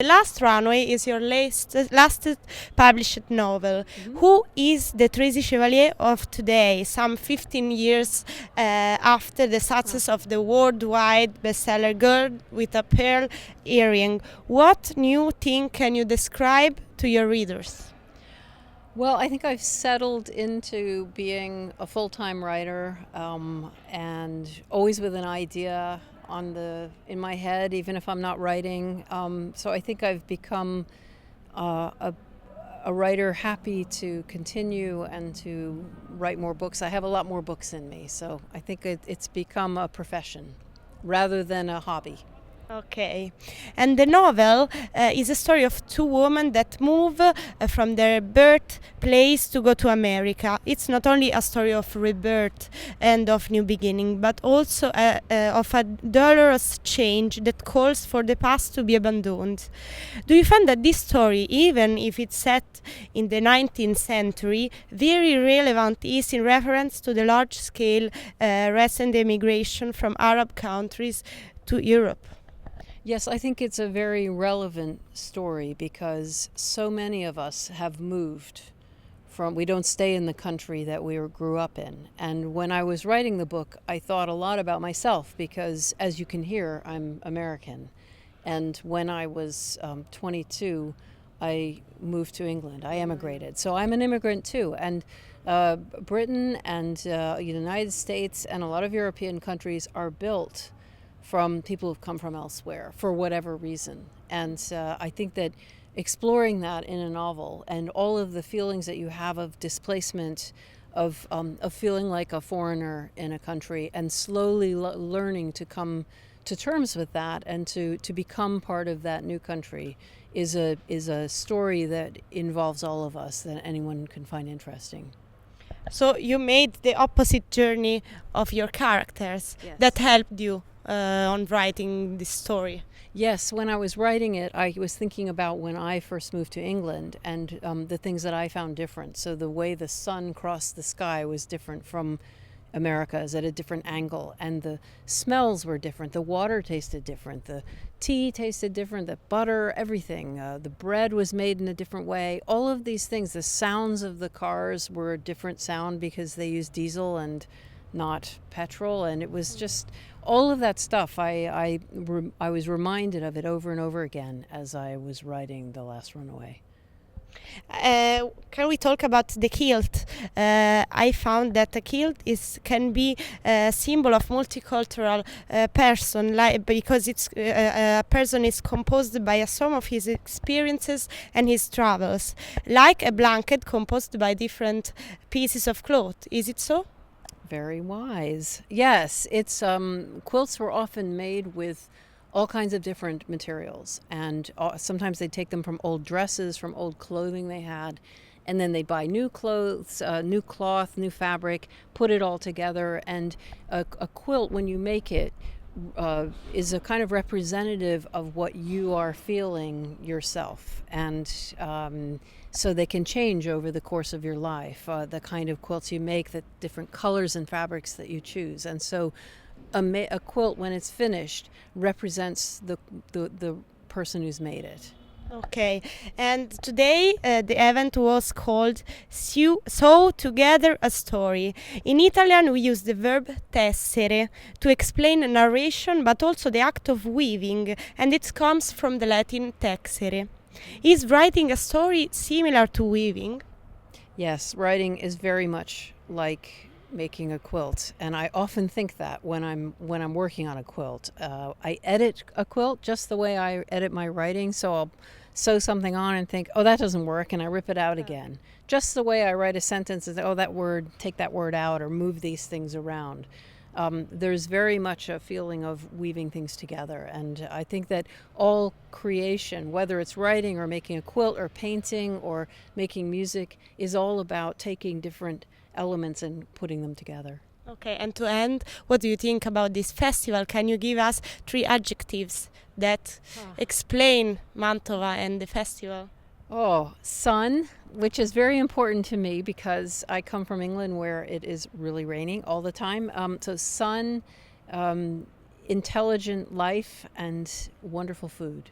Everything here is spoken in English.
The Last Runway is your last published novel. Who is the Tracy Chevalier of today, some 15 years after the success of the worldwide bestseller Girl with a Pearl Earring? What new thing can you describe to your readers? Well, I think I've settled into being a full-time writer, and always with an idea in my head, even if I'm not writing. So I think I've become a writer happy to continue and to write more books. I have a lot more books in me, so I think it's become a profession rather than a hobby. Okay, and the novel is a story of two women that move from their birthplace to go to America. It's not only a story of rebirth and of new beginning, but also of a dolorous change that calls for the past to be abandoned. Do you find that this story, even if it's set in the 19th century, very relevant is in reference to the large-scale recent immigration from Arab countries to Europe? Yes, I think it's a very relevant story because so many of us have moved we don't stay in the country that we grew up in. And when I was writing the book, I thought a lot about myself because, as you can hear, I'm American. And when I was 22, I moved to England. I emigrated. So I'm an immigrant too. And Britain and the United States and a lot of European countries are built from people who've come from elsewhere for whatever reason. And I think that exploring that in a novel and all of the feelings that you have of displacement, of feeling like a foreigner in a country and slowly learning to come to terms with that and to become part of that new country is a story that involves all of us that anyone can find interesting. So you made the opposite journey of your characters. Yes. That helped you on writing this story. Yes, when I was writing it, I was thinking about when I first moved to England and the things that I found different. So the way the sun crossed the sky was different from America's at a different angle, and the smells were different. The water tasted different. The tea tasted different. The butter, everything. The bread was made in a different way. All of these things, the sounds of the cars were a different sound because they used diesel and not petrol, and it was just all of that stuff. I was reminded of it over and over again as I was writing The Last Runaway. Can we talk about the kilt? I found that a kilt can be a symbol of multicultural person, because it's a person is composed by a sum of his experiences and his travels, like a blanket composed by different pieces of cloth. Is it so? Very wise. Yes, it's quilts were often made with all kinds of different materials, and sometimes they take them from old dresses, from old clothing they had, and then they buy new clothes, new cloth, new fabric, put it all together, and a quilt, when you make it, is a kind of representative of what you are feeling yourself, and so they can change over the course of your life, the kind of quilts you make, the different colors and fabrics that you choose. And so a quilt, when it's finished, represents the person who's made it. Okay, and today the event was called Sew Together a Story. In Italian we use the verb tessere to explain a narration, but also the act of weaving, and it comes from the Latin texere. Is writing a story similar to weaving? Yes, writing is very much like making a quilt, and I often think that when I'm working on a quilt. I edit a quilt just the way I edit my writing, so I'll sew something on and think, oh, that doesn't work, and I rip it out again. Just the way I write a sentence and say, oh, that word, take that word out, or move these things around. There's very much a feeling of weaving things together, and I think that all creation, whether it's writing or making a quilt or painting or making music, is all about taking different elements and putting them together. Okay, and to end, what do you think about this festival? Can you give us 3 adjectives that explain Mantova and the festival? Oh, sun, which is very important to me because I come from England where it is really raining all the time. So sun, intelligent life, and wonderful food.